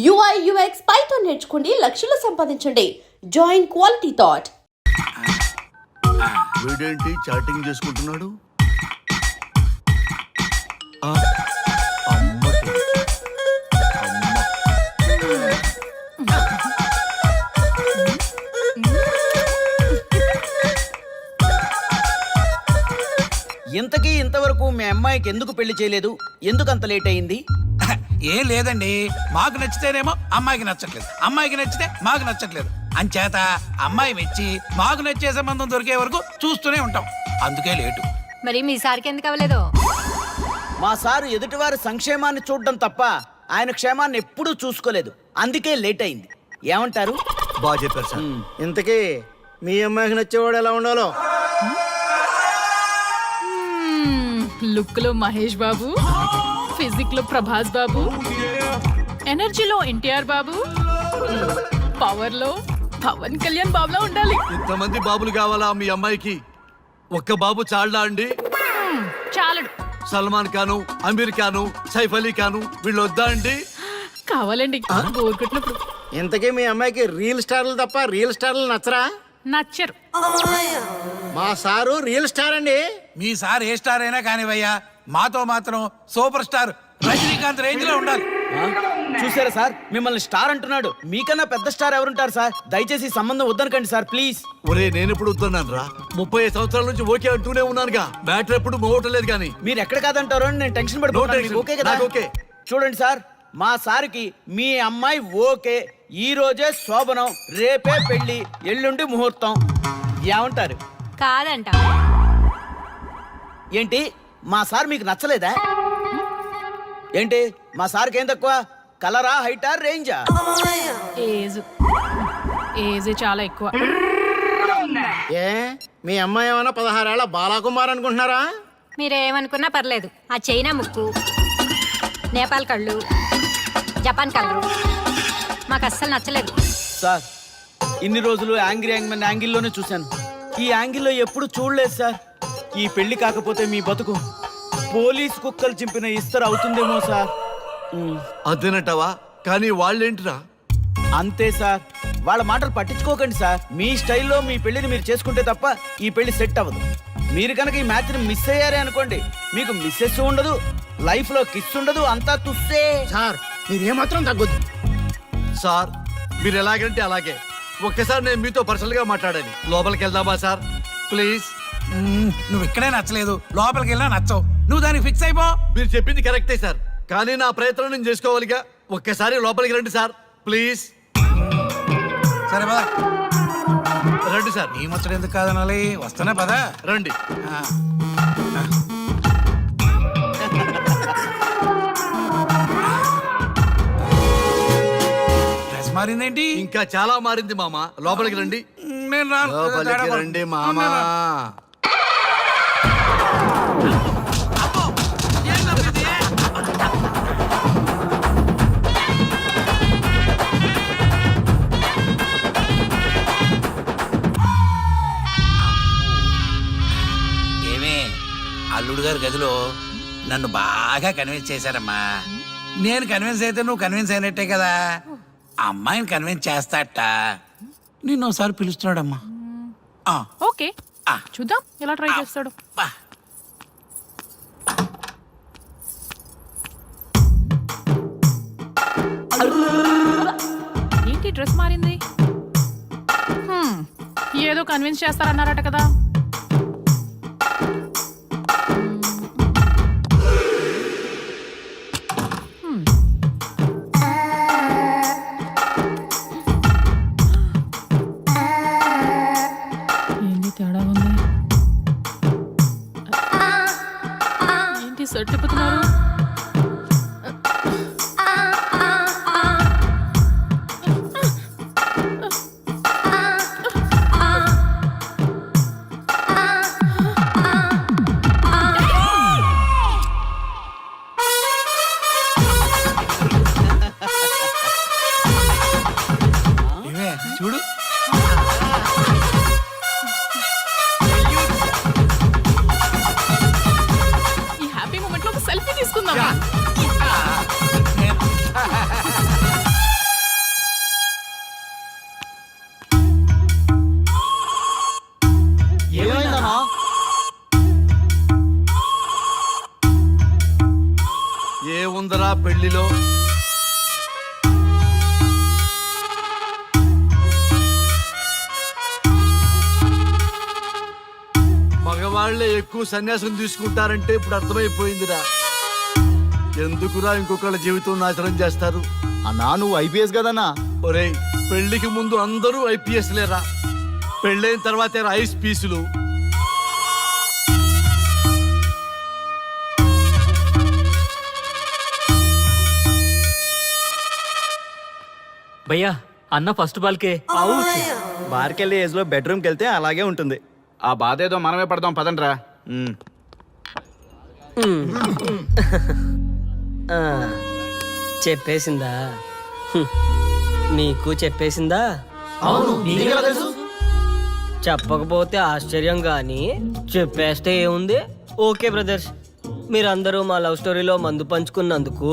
UI UX Python నేర్చుకోండి, లక్షలు సంపాదించండి. Join quality thought. వీడేంటి చాటింగ్ చేసుకుంటున్నాడు? ఇంతకీ ఇంతవరకు మీ అమ్మాయికి ఎందుకు పెళ్లి చేయలేదు? ఎందుకు అంత లేట్ అయింది? ఏం లేదండి, మాకు నచ్చితేనేమో అమ్మాయికి నచ్చట్లేదు, అమ్మాయికి నచ్చితే మాకు నచ్చట్లేదు. అంచేత అమ్మాయి మెచ్చి మాకు నచ్చే సంబంధం దొరికే వరకు చూస్తూనే ఉంటాం. అందుకే లేటు. మరి మీ సార్కి ఎందుకు అవ్వలేదు? మా సారు ఎదుటివారి సంక్షేమాన్ని చూడడం తప్ప ఆయన క్షేమాన్ని ఎప్పుడూ చూసుకోలేదు. అందుకే లేట్ అయింది. ఏమంటారు? బాగా చెప్పారు సార్. ఇంతకీ మీ అమ్మాయికి నచ్చేవాడు ఎలా ఉండాలో? లుక్ లో మహేష్ బాబు, ఫిజిక్ లో ప్రభాస్ బాబు, ఎనర్జీలో ఎన్టీఆర్ బాబు, పవర్ లో పవన్ కళ్యాణ్ బాబులా ఉండాలి. ఇంతమంది బాబులు కావాలా మీ అమ్మాయికి? ఒక్క బాబు చాళ్ళా అండి? చాలడు. సల్మాన్ ఖాను, అమీర్ ఖాను, సైఫ్ అలీ ఖాను వీళ్ళు వద్దా అండి? కావాలండి. గోరుకుట్టినప్పుడు. ఇంతకీ మీ అమ్మాయికి రియల్ స్టార్లు తప్ప రియల్ స్టార్లు నచ్చరా? నచ్చరు. మా సారు రియల్ స్టార్ అండి. మీ సార్ ఏ స్టార్ అయినా కానివయ్యా, మాతో మాత్రం సూపర్ స్టార్ రజనీకాంత్ రేంజ్ లో ఉండాలి. చూసారా సార్, మిమ్మల్ని స్టార్ అంటున్నాడు. మీకన్నా పెద్ద స్టార్ ఎవరుంటారు సార్? దయచేసి ఈ సంబంధం వద్దనకండి సార్, ప్లీజ్. ఒరే నేను ఎప్పుడు వస్తున్నాను రా? 35 సంవత్సరాల నుంచి ఓకే అంటూనే ఉన్నానుగా. బ్యాటరీ ఎప్పుడు మోగటలేదు కానీ. మీరు ఎక్కడ కాదంటారో అని నేను టెన్షన్ పడిపోతాను. ఓకే కదా? ఓకే. చూడండి సార్, మా సార్కి మీ అమ్మాయి ఓకే. ఈ రోజే శోభనం, రేపే పెళ్లి, ఎల్లుండి ముహూర్తం. ఏమంటారు? కాదంట. ఏంటి, మా సార్ మీకు నచ్చలేదా? ఏంటి, మా సార్కి ఏం తక్కువ? కలరా, హైటా, రేంజా? ఏజ్ చాలా ఎక్కువ. ఏ మీ అమ్మాయి ఏమైనా 16 ఏళ్ల బాలాకుమార్ అనుకుంటున్నారా? మీరేమనుకున్నా పర్లేదు. ఆ చైనా ముక్కు, నేపాల్ కళ్ళు, జపాన్ కలరు మాకు అస్సలు నచ్చలేదు. సార్, ఇన్ని రోజులు యాంగ్రీ యాంగ్మెన్ యాంగిల్లోనే చూశాను. ఈ యాంగిల్లో ఎప్పుడు చూడలేదు సార్. ఈ పెళ్లి కాకపోతే మీ బతుకు పోలీస్ కుక్కలు చింపిన ఇస్తరు అవుతుందేమో సార్. అదేనటవా? కానీ వాళ్ళేంటిరా? అంతే సార్, వాళ్ళ మాటలు పట్టించుకోకండి సార్. మీ స్టైల్లో మీ పెళ్లిని మీరు చేసుకుంటే తప్ప ఈ పెళ్లి సెట్ అవ్వదు. మీరు కనుక ఈ మ్యాచ్ని మిస్ అయ్యారే అనుకోండి, మీకు మిస్సెస్ ఉండదు, లైఫ్ లో కిస్ ఉండదు, అంతా తుస్సే. సార్ మీరేమాత్రం తగ్గొద్దు. సార్ మీరు ఎలాగంటే అలాగే. ఒక్కసారి నేను మీతో పర్సనల్ గా మాట్లాడాలి. లోపలికి వెళ్దామా సార్? ప్లీజ్. నువ్వు ఇక్కడే నచ్చలేదు, లోపలికి వెళ్ళినా నచ్చవు. నువ్వు దానికి ఫిక్స్ అయిపో. మీరు చెప్పింది కరెక్టే సార్, కానీ నా ప్రయత్నం నేను చేసుకోవాలిగా. ఒక్కసారి లోపలికి రండి సార్, ప్లీజ్. సరే పదా, రండి సార్. నీ ముచ్చట ఎందుకు కాదనాలి? వస్తానే పదా, రండి. డ్రెస్ మారిందేంటి? ఇంకా చాలా మారింది మామ. లోపలికి రండి. నేను రాను. లోపలికి రండి మామా. ఏమే, అల్లుడు గారి గదిలో నన్ను బాగా కన్విన్స్ చేశారమ్మా. నేను కన్విన్స్ అయితే నువ్వు కన్విన్స్ అయినట్టే కదా. అమ్మాయిని కన్విన్స్ చేస్తాట. నిన్ను ఒకసారి పిలుస్తున్నాడమ్మా. ఓకే, చూద్దాం ఎలా ట్రై చేస్తాడు. ఏంటి డ్రెస్ మారింది? ఏదో కన్విన్స్ చేస్తారన్నారట కదా. తేడా ఉంది. ఏంటి సర్టిపోతున్నారు? చూడు, సెల్ఫీ తీసుకుందాం. పెళ్లిలో మగవాళ్లే ఎక్కువ సన్యాసం తీసుకుంటారంటే ఇప్పుడు అర్థమైపోయిందిరా. ఎందుకురా ఇంకొకళ్ళ జీవితం నాశనం చేస్తారు? అన్నా నువ్వు ఐపీఎస్ కదన్నా. ఒరేయ్, పెళ్లికి ముందు అందరూ ఐపీఎస్ లేరా, పెళ్ళైన తర్వాతే ఐస్ పీసులు. భయ్యా అన్న ఫస్ట్ బాల్కే బార్కెళ్ళి ఏజ్ లో బెడ్రూమ్కి వెళ్తే అలాగే ఉంటుంది. ఆ బాధ ఏదో మనమే పడదాం పదండ్రా. చెప్పేసిందా? నీకు చెప్పేసిందా? చెప్పకపోతే ఆశ్చర్యం గాని చెప్పేస్తే ఏముంది? ఓకే బ్రదర్స్, మీరందరూ మా లవ్ స్టోరీలో మందు పంచుకున్నందుకు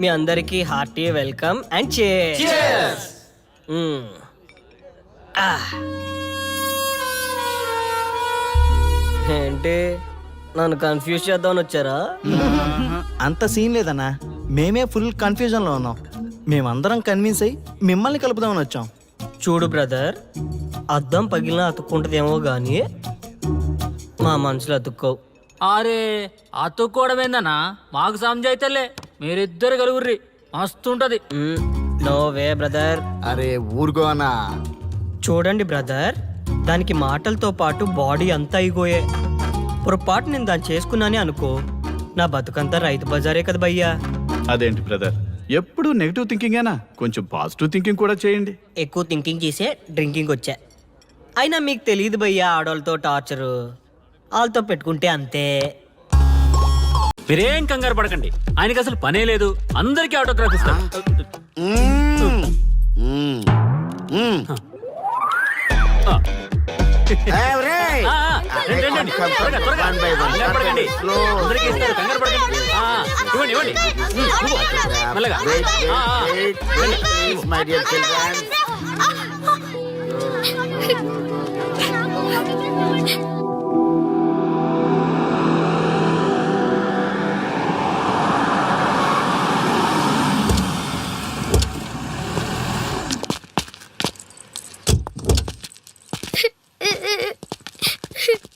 మీ అందరికీ హార్టీ వెల్కమ్ అండ్ cheers. ఏంటి నన్ను కన్ఫ్యూజ్ చేద్దామని వచ్చారా? అంత సీన్ లేదన్నా, మేమే ఫుల్ కన్ఫ్యూజన్ లో ఉన్నాం. మేమందరం కన్విన్స్ అయ్యి మిమ్మల్ని కలుపుదామని వచ్చాం. చూడు బ్రదర్, అద్దం పగిలినా అతుక్కుంటదేమో గాని మా మనసులో అతుక్కోవు. అరే అతుక్కోవడమేందన్నా, మాకు సంజాయితేలే, మీరిద్దరు కలుగుర్రి మస్తుంటది. No way brother. అరే ఊరుకో అన్నా. చూడండి బ్రదర్, దానికి మాటలతో పాటు బాడీ అంతా అయిపోయే. పొరపాటు నేను దాన్ని చేసుకున్నానే అనుకో, నా బతుకంతా రైతు బజారే కదా భయ్యా. అదేంటి బ్రదర్, ఎప్పుడు నెగిటివ్ థింకింగేనా? కొంచెం పాజిటివ్ థింకింగ్ కూడా చేయండి. ఎక్కువ థింకింగ్ చేసే డ్రింకింగ్ వచ్చా. అయినా మీకు తెలియదు భయ్యా ఆడవాళ్ళతో టార్చరు. వాళ్ళతో పెట్టుకుంటే అంతే. మీరేం కంగారు పడకండి, ఆయనకి అసలు పనే లేదు, అందరికీ ఆటోగ్రాఫ్ ఇస్తాం. రండి, రండి. త్వరగా, త్వరగా. కంగారు పడకండి. అందరికీ ఇస్తారు, కంగారు పడకండి. ఇవ్వండి, ఇవ్వండి. మెల్లగా.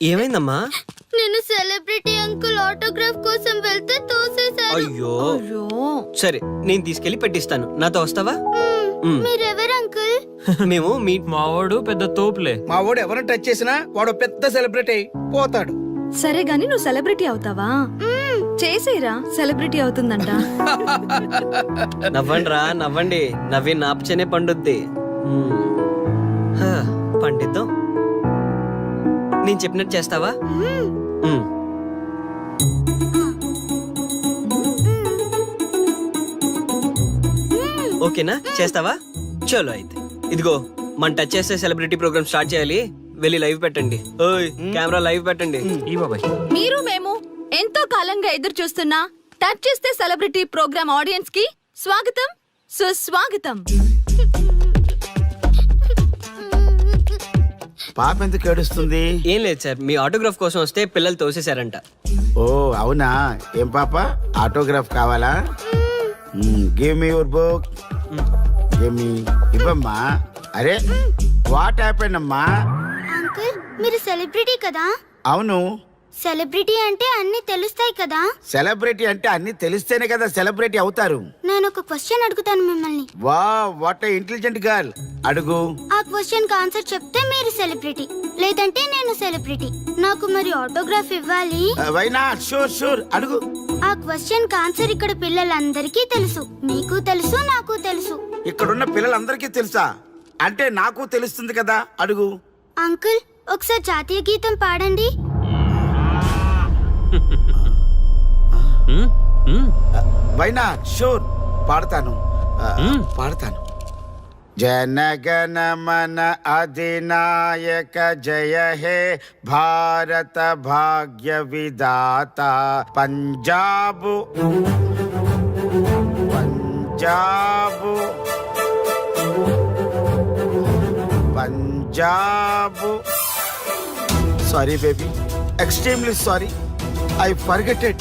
ఏమైందమ్మా? నేను సెలబ్రిటీ అంకుల్ ఆటోగ్రాఫ్ కోసం వెళ్తే తోసేశారు. అయ్యో, సరే నేను తీసుకెళ్లి పెట్టిస్తాను. నాతో వస్తావా? మీరెవరు అంకుల్? మేము మీ మావాడు పెద్ద తోపులే. మా వాడు ఎవరిని టచ్ చేసినా వాడు పెద్ద సెలబ్రిటీ పోతాడు. సరే గాని నువ్వు సెలబ్రిటీ అవుతావా? చేసేరా, సెలబ్రిటీ అవుతుందంట. నవ్వండిరా, నవ్వండి. నవ్వి నాపచనే పండుద్ది. పండిద్దాం. నేను చెప్పినట్టు చేస్తావా? ఓకేనా? చేస్తావా? చలో అయితే. ఇదిగో మన టచ్ చేస్తే సెలబ్రిటీ ప్రోగ్రామ్ స్టార్ట్ చేయాలి. వెళ్ళి లైవ్ పెట్టండి. ఓయ్ కెమెరా లైవ్ పెట్టండి. ఈ బాబాయ్ మీరు మేము ఎంతో కాలంగా ఎదురు చూస్తున్నా టచ్ చేస్తే సెలబ్రిటీ ప్రోగ్రామ్ ఆడియన్స్ కి స్వాగతం, సుస్వాగతం. పాప ఎందుకు ఏడుస్తుంది? ఏం లేదు సార్, మీ ఆటోగ్రాఫ్ కోసం వస్తే పిల్లలు తోసేశారంట. ఓ అవునా? ఏం పాప, ఆటోగ్రాఫ్ కావాలా? Give me your book. ఇవ్వమ్మా. అరే వాట్ హ్యాపెండ్ అమ్మా? అంకుల్ మీరు సెలబ్రిటీ కదా? అవును. సెలబ్రిటీ అంటే అన్ని తెలుస్తాయి కదా? సెలబ్రిటీ అంటే అన్ని తెలిస్తేనే కదా సెలబ్రిటీ అవుతారు. నేను ఒక క్వశ్చన్ అడుగుతాను మిమ్మల్ని. వా వాట్ ఏ ఇంటెలిజెంట్ గర్ల్. అడుగు. ఆ క్వశ్చన్ కి ఆన్సర్ చెప్తే మీరు సెలబ్రిటీ, లేదంటే నేను సెలబ్రిటీ. నాకు మరి ఆటోగ్రాఫ్ ఇవ్వాలి. Why not? షూర్ షూర్, అడుగు. ఆ క్వశ్చన్ కి ఆన్సర్ ఇక్కడ పిల్లలందరికీ తెలుసు, మీకు తెలుసు, నాకు తెలుసు. ఇక్కడున్న పిల్లలందరికీ తెలుసా? అంటే నాకు తెలుస్తుంది కదా. అడుగు. అంకుల్ ఒకసారి జాతీయ గీతం పాడండి. Why not? షూర్, పాడతాను. పాడతాను. జనగణ మన అధినాయక జయ హే భారత భాగ్య విధాత. Punjab Punjab Punjab. Sorry baby, extremely sorry. I forget it.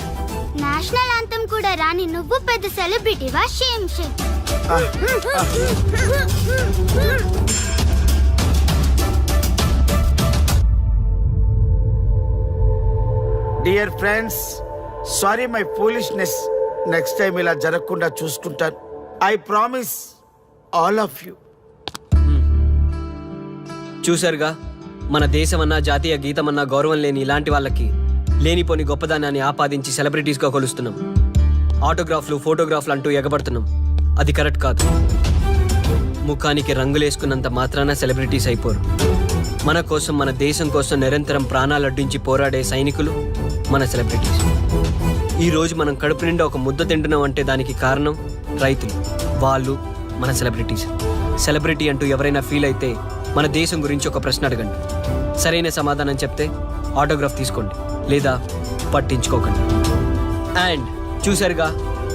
National anthem కూడా రాని నువ్వు పెద్ద సెలబ్రిటీవా? Shame shame. Dear friends, sorry my foolishness. Next time ఇలా జరగకుండా చూసుకుంటాను. I promise all of you. చూశారుగా, మన దేశమన్నా జాతీయ గీతమన్నా గౌరవం లేని ఇలాంటి వాళ్ళకి లేనిపోని గొప్పదానాన్ని ఆపాదించి సెలబ్రిటీస్గా కొలుస్తున్నాం. ఆటోగ్రాఫ్లు, ఫోటోగ్రాఫ్లు అంటూ ఎగబడుతున్నాం. అది కరెక్ట్ కాదు. ముఖానికి రంగులేసుకున్నంత మాత్రాన సెలబ్రిటీస్ అయిపోరు. మన కోసం, మన దేశం కోసం నిరంతరం ప్రాణాలు అడ్డించి పోరాడే సైనికులు మన సెలబ్రిటీస్. ఈరోజు మనం కడుపు నిండా ఒక ముద్ద తింటున్నాం అంటే దానికి కారణం రైతులు. వాళ్ళు మన సెలబ్రిటీస్. సెలబ్రిటీ అంటూ ఎవరైనా ఫీల్ అయితే మన దేశం గురించి ఒక ప్రశ్న అడగండి. సరైన సమాధానం చెప్తే ఆటోగ్రాఫ్ తీసుకోండి, లేదా పట్టించుకోకండి. అండ్ చూసారుగా,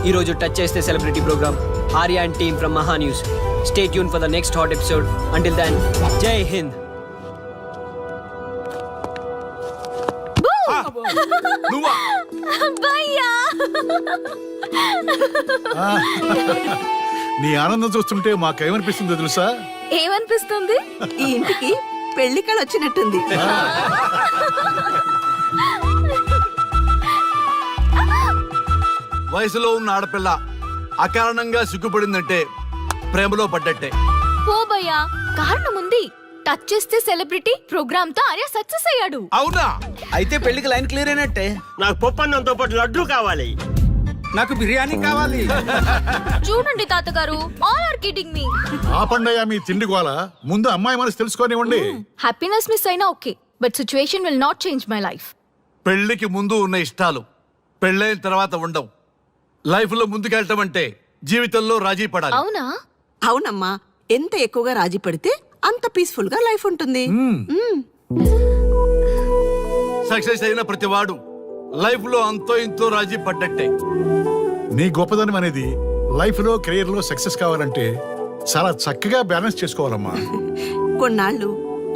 ఈరోజు టచ్ చేస్తే celebrity programme. Arya and team from Maha News. Stay tune for the next hot episode. Until then, జై హింద్. నీ ఆనందం చూస్తుంటే మాకేమనిపిస్తుందో తెలుసా? ఏమనిపిస్తుంది? ఈ ఇంటికి పెళ్లి కళ వచ్చినట్టుంది. వయసులో ఉన్న ఆడపిల్ల అకారణంగా సిగ్గుపడిందంటే ప్రేమలో పడ్డట్టే. పోబయ్యా, కారణం ఉంది. టచ్ చేస్తే సెలబ్రిటీ ప్రోగ్రామ్ తో ఆర్య సక్సెస్ అయ్యాడు. అవునా? అయితే పెళ్లికి లైన్ క్లియర్ అయినట్టే. నాకు పప్పన్నంతో పాటు లడ్డు కావాలి. నాకు బిర్యానీ కావాలి. చూడండి తాతగారు, ఆల్ ఆర్ కిడింగ్ మీ. ఆపండయ్యా మీ తిండి గోల. ముందు అమ్మాయి మనసు తెలుసుకోనివ్వండి. హ్యాపీనెస్ మిస్ అయినా okay, but situation will not change my life. పెళ్లికి ముందు ఉన్న ఇష్టాలు పెళ్ళైన తర్వాత ఉండవు. లైఫ్ లో ముందుకెళ్ళటం అంటే జీవితంలో రాజీ పడాలి. అవునా? అవునమ్మా, ఎంత ఎక్కువగా రాజీ పడితే అంత పీస్ఫుల్ గా లైఫ్ ఉంటుంది. సక్సెస్ అయిన ప్రతి వాడు లైఫ్ లో అంతో ఇంతో రాజీ పడ్డట్టే. నీ గొప్పదనం అనేది లైఫ్ లో, కెరీర్ లో సక్సెస్ కావాలంటే చాలా చక్కగా బ్యాలెన్స్ చేసుకోవాలమ్మా. కొన్నాళ్ళు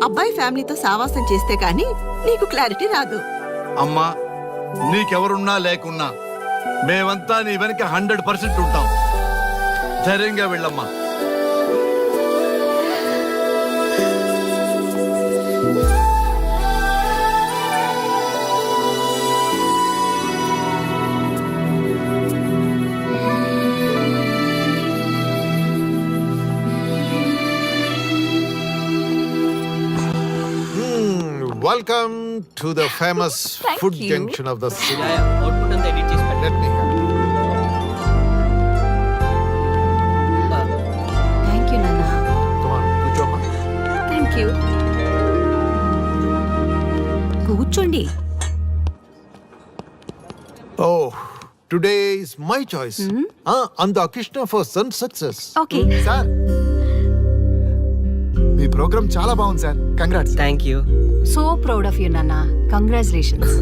అబ్బాయి ఫ్యామిలీతో సావాసం చేస్తే కానీ నీకు క్లారిటీ రాదు. అమ్మా, నీకెవరున్నా లేకున్నా మేమంతా నీ వెనక 100% ఉంటాం. ధైర్యంగా వెళ్ళమ్మా. Welcome to the famous food junction of the city. Output అంతా ఎడిట్ చేసి పెట్టండి. Let me have it. Thank you నాన్న. Come on, కూర్చోమ్మా. Thank you. కూర్చోండి. Oh, today is my choice. And Krishna for son success. Okay. Sir, మీ programme చాలా బాగుంది సార్. Congrats. Thank you. So proud of you నాన్న. Congratulations.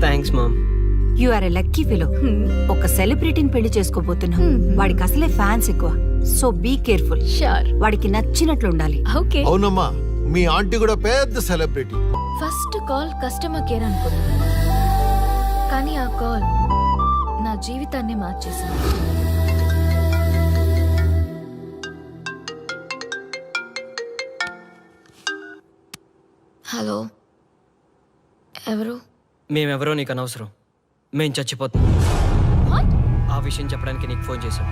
Thanks mom. You are a lucky fellow. ఒక సెలబ్రిటీని పెళ్లి చేసుకోబోతున్నాం. వాడికి అసలే ఫ్యాన్స్ ఎక్కువ. So be careful. షూర్. వాడికి నచ్చినట్లు ఉండాలి. ఓకే. అవునమ్మా, మీ ఆంటీ కూడా పెద్ద celebrity. First call customer care అనుకున్నా, కానీ ఆ కాల్ నా జీవితాన్ని మార్చేసింది. హలో, ఎవరు? మేమెవరో నీకు అనవసరం. మేం చచ్చిపోతాం. ఆ విషయం చెప్పడానికి నీకు ఫోన్ చేశాం.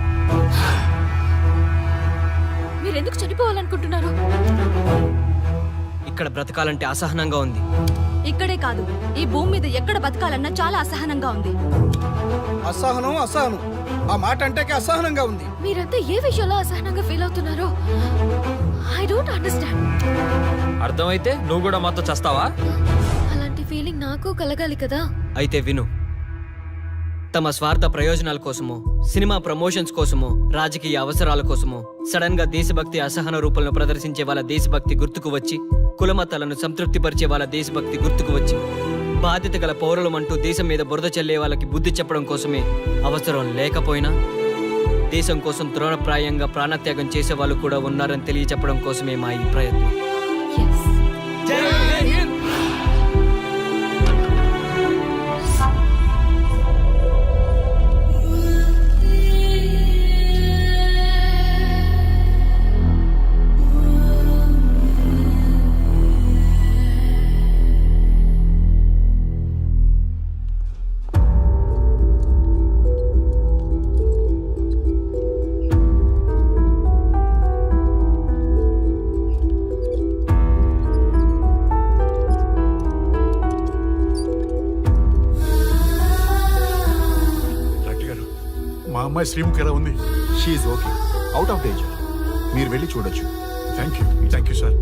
మీరెందుకు చనిపోవాలనుకుంటున్నారు? ఇక్కడ బ్రతకాలంటే అసహనంగా ఉంది. ఇక్కడే కాదు, ఈ భూమి మీద ఎక్కడ బతకాలన్నా చాలా అసహనంగా ఉంది. అసహనం అసహనం, ఆ మాట అంటే అసహనంగా ఉంది. మీరంతా ఏ విషయంలో అసహనంగా ఫీల్ అవుతున్నారో ఐ డోంట్ అండర్స్టాండ్. అర్థమైతే నువ్వు కూడా మాతో చస్తావా? అలాంటి ఫీలింగ్ నాకు కలగాలి కదా. అయితే విను. తమ స్వార్థ ప్రయోజనాల కోసమో, సినిమా ప్రమోషన్స్ కోసమో, రాజకీయ అవసరాల కోసమో సడన్ గా దేశభక్తి అసహన రూపంలో ప్రదర్శించే వాళ్ళ దేశభక్తి గుర్తుకు వచ్చి, కులమతాలను సంతృప్తిపరిచే వాళ్ళ దేశభక్తి గుర్తుకు వచ్చి, బాధ్యత గల పౌరులమంటూ దేశం మీద బురద చల్లే వాళ్ళకి బుద్ధి చెప్పడం కోసమే, అవసరం లేకపోయినా దేశం కోసం తృణప్రాయంగా ప్రాణత్యాగం చేసే వాళ్ళు కూడా ఉన్నారని తెలియచెప్పడం కోసమే మా ఈ ప్రయత్నం. అమ్మాయి శ్రీముఖి ఎలా ఉంది? She's okay, out of danger. మీరు వెళ్ళి చూడొచ్చు. Thank you sir.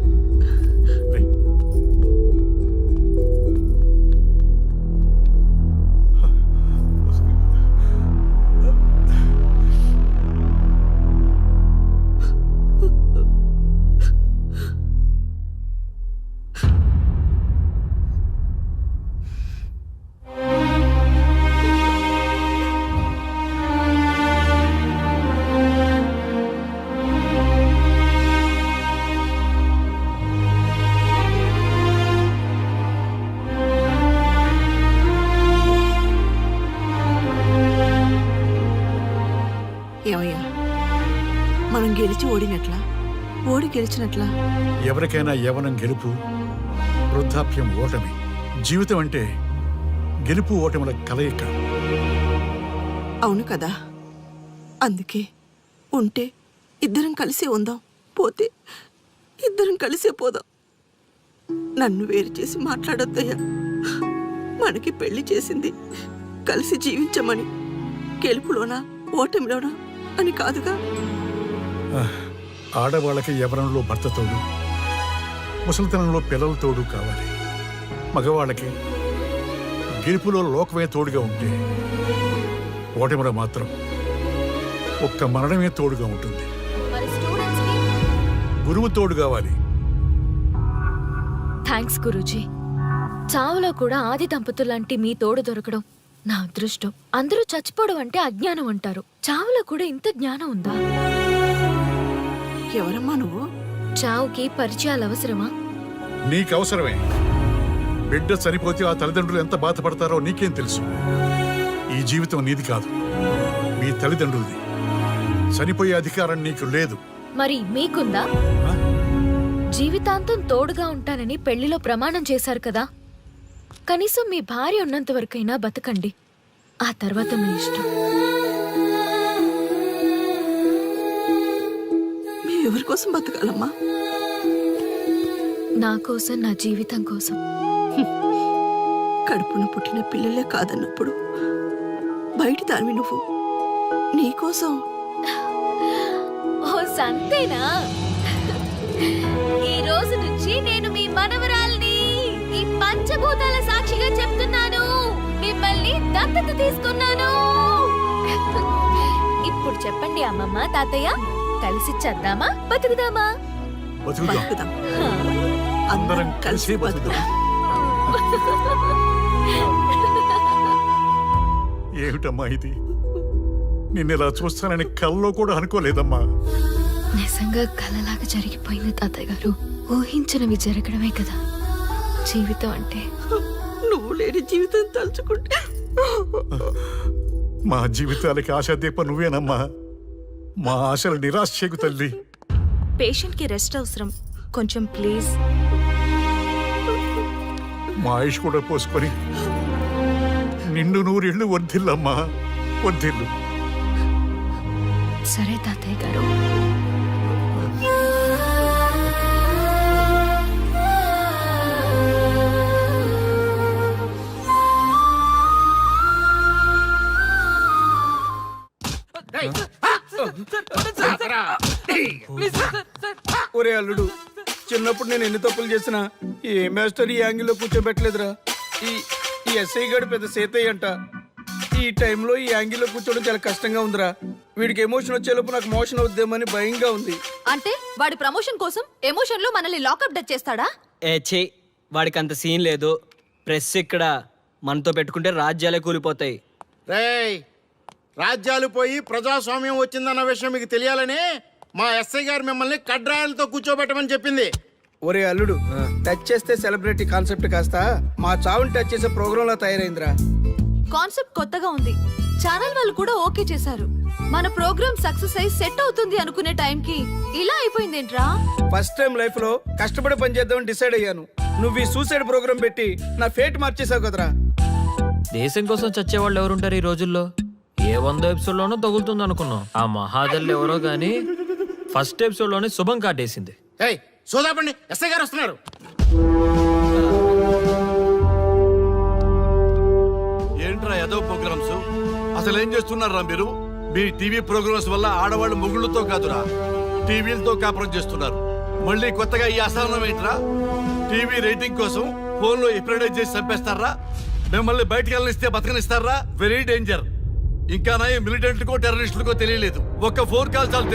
ఏమయ్యా, మనం గెలిచి ఓడినట్లా, ఓడి గెలిచినట్లా? ఎవరికైనా యవ్వనం గెలుపు, వృద్ధాప్యం ఓటమి. జీవితం అంటే గెలుపు ఓటముల కలయిక. అవును కదా, అందుకే ఉంటే ఇద్దరం కలిసే ఉందాం, పోతే ఇద్దరం కలిసే పోదాం. నన్ను వేరు చేసి మాట్లాడొద్దయ్యా. మనకి పెళ్లి చేసింది కలిసి జీవించమని, గెలుపులోనా ఓటమిలోనా అని కాదుగా. ఆడవాళ్ళకి యవ్వనంలో భర్త తోడు, ముసలితనంలో పిల్లల తోడు కావాలి. మగవాళ్ళకి గెలుపులో లోకమే తోడుగా ఉంటే, ఓటమిలో మాత్రం ఒక్క మరణమే తోడుగా ఉంటుంది. గురువు తోడు కావాలి. థ్యాంక్స్ గురూజీ. చావులో కూడా ఆది దంపతులాంటి మీ తోడు దొరకడం నా అదృష్టం. అందరూ చచ్చిపోవడం అంటే అజ్ఞానం అంటారు, చావులో కూడా ఇంత జ్ఞానం ఉందా? ఎవరమ్మా నువ్వు? చావుకి పరిచయాలు అవసరమా? నీకు అవసరమే. బిడ్డ చనిపోతే ఆ తల్లిదండ్రులు ఎంత బాధపడతారో నీకేం తెలుసు? ఈ జీవితం నీది కాదు, మీ తల్లిదండ్రులది. చనిపోయే అధికారం నీకు లేదు. మరి మీకుందా? జీవితాంతం తోడుగా ఉంటానని పెళ్లిలో ప్రమాణం చేశారు కదా, కనీసం మీ భార్య ఉన్నంత వరకైనా బతకండి, ఆ తర్వాత మీ ఇష్టం. ఎవరి కోసం బతకాలమ్మా? నా కోసం, నా జీవితం కోసం. కడుపున పుట్టిన పిల్లలే కాదన్నప్పుడు బయటి దానివి నువ్వు, నీకోసం. ఓ సంతేనా? ఈ రోజు నుంచి నేను మీ మనవరాల్ని, ఈ పంచభూతాల సాక్షిగా చెప్తున్నాను, మిమ్మల్ని దత్తత తీసుకున్నాను. ఇప్పుడు చెప్పండి అమ్మమ్మ, తాతయ్య, కలిసి చద్దామా బతుకుదామా? బతుకుదాం. అందరం కలిసి బతుకుదాం. ఏమిటమ్మా ఇది? నిన్నెలా చూస్తానని కల్లో కూడా అనుకోలేదమ్మా. నిజంగా కలలాగా జరిగిపోయింది తాతయ్య గారు. ఊహించినవి జరగడమే కదా జీవితం అంటే. నువ్వు లేని జీవితం తలుచుకుంటే మా జీవితాలకి ఆశాదీప నువ్వేనమ్మా. మా ఆశలు నిరాశ చేయకు తల్లి. పేషెంట్ కి రెస్ట్ అవసరం, కొంచెం ప్లీజ్. మా ఆయుష్ కూడా పోసుకొని నిండు నూరేళ్లు వర్ధిల్లమ్మా, వర్ధిల్లు. సరే తాతయ్య గారు. ఒరే అల్లుడు, చిన్నప్పుడు నేను ఎన్ని తప్పులు చేసినా ఏ మాస్టర్ ఈ యాంగిల్లో కూర్చోబెట్టలేదురా. ఈ ఎస్ఐ గడు పెద్ద సేతయ్య అంట. ఈ టైంలో ఈ యాంగిల్లో కూర్చోవడం చాలా కష్టంగా ఉందిరా. వీడికి ఎమోషన్ వచ్చేలోపు నాకు మోషన్ అవుద్దేమని భయంగా ఉంది. అంటే వాడి ప్రమోషన్ కోసం ఎమోషన్ లో మనల్ని లాకప్ డెత్ చేస్తాడా? ఛీ, వాడికి అంత సీన్ లేదు. ప్రెస్ ఇక్కడ మనతో పెట్టుకుంటే రాజ్యాలే కూలిపోతాయి. రేయ్, రాజ్యాలు పోయి ప్రజాస్వామ్యం వచ్చిందన్న విషయం మీకు తెలియాలని మా ఎస్ఐ గారు మిమ్మల్ని కడ్రాయలతో కూర్చోబెట్టమని చెప్పింది. ఒరే అల్లుడు, టచ్ చేస్తే సెలబ్రిటీ కాన్సెప్ట్ కాస్త మా చావుని టచ్ చేసే ప్రోగ్రామ్ లా తయారైందిరా. కాన్సెప్ట్ కొత్తగా ఉంది, ఛానల్ వాళ్ళు కూడా ఓకే చేశారు. మన ప్రోగ్రామ్ సక్సెస్ అయి సెట్ అవుతుంది అనుకునే టైంకి ఇలా అయిపోయిందేంట్రా? ఫస్ట్ టైం లైఫ్ లో కష్టపడి పని చేద్దామని డిసైడ్ అయ్యాను. నువ్వు ఈ సూసైడ్ ప్రోగ్రామ్ పెట్టి నా ఫేట్ మార్చేసావు కదరా. దేశం కోసం చచ్చేవాళ్ళు ఎవరుంటారు ఈ రోజుల్లో? ఏ 100 ఎపిసోడ్లోనో తగులుతుంది అనుకున్నాం. ఆ మహాదల్లి ఎవరో గానీ ఫస్ట్ ఎపిసోడ్లోనే శుభం కాటేసింది. ఏయ్ సోదాపండి, ఎస్ఐ గారు వస్తున్నారు. ఏంట్రా ఏదో ప్రోగ్రామ్స్? అసలు ఏం చేస్తున్నారా మీరు? మీ టీవీ ప్రోగ్రామ్స్ వల్ల ఆడవాళ్ళు మొగుళ్ళతో కాదురా టీవీలతో కాపురం చేస్తున్నారు. మళ్ళీ కొత్తగా ఈ అసహనం ఏంట్రా? టీవీ రేటింగ్ కోసం ఫోన్లో ఎప్రిడైజ్ చేసి చంపేస్తారా? మిమ్మల్ని బయటకు వెళ్ళనిస్తే బతకనిస్తారా? Very danger. ఇంకా నా మిలిటెంట్కో టెర్రరిస్టులకో తెలియలేదు, ఒక్క ఫోన్ కాల్ చాలు